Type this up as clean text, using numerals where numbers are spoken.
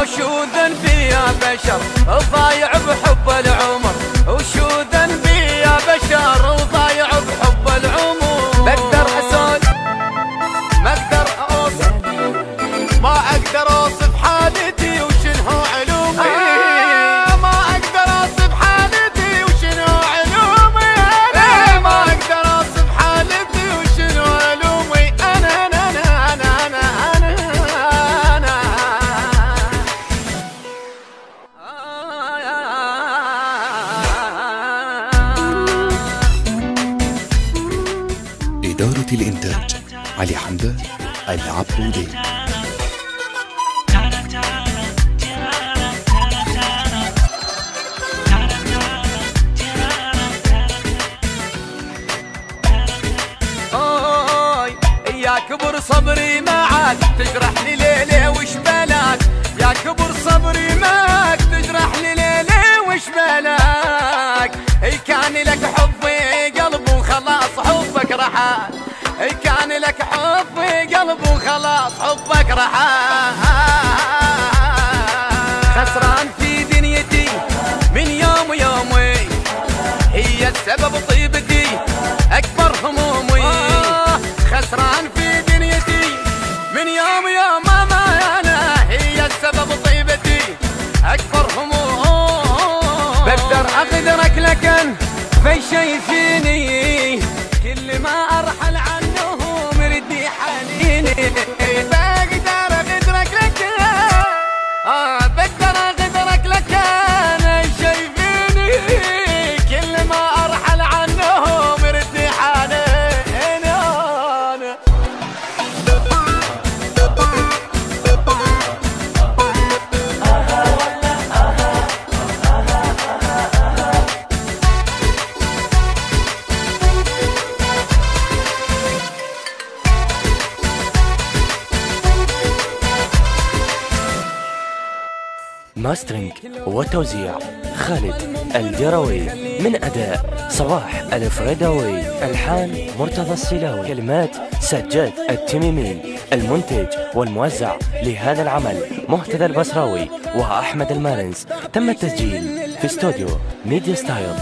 وشو ذنبي يا بشر ضايع بحب العمر، وشو ذنبي يا بشر وضايع بحب العمر. بقدر اسولف ما اقدر اوصف، ما اقدر اوصف حالتي وشنو علومي، ما اقدر اوصف حالتي وشنو علومي، انا ما اقدر اوصف حالتي وشنو علومي. إدارة الإنتاج علي حمدان العبودي. يا كبر صبري معاك تجرح لي ليلي وش بلاك، يا كبر صبري معاك تجرح لي ليلي وش بلاك. كان لك حبي قلب وخلاص حبك رحال، كان لك حبي قلب وخلاص حبك رحال. خسران في دنيتي من يوم يومي، هي السبب طيبتي أكبر همومي. خسران في دنيتي من يوم ما أنا، هي السبب طيبتي أكبر همومي. بقدر أقدرك لكن في شي فيني، كل ما أرحل عنه مردي حنيني. بقدر أقدرك لكن بقدر أقدرك لكن شي فيني، كل ما أرحل عنه مردي حنيني. ماسترينج وتوزيع خالد الجروي، من أداء صلاح الفريداوي، ألحان مرتضى السلاوي، كلمات سجاد التميمي، المنتج والموزع لهذا العمل مهتدى البصراوي وأحمد المارنز. تم التسجيل في استوديو ميديا ستايل.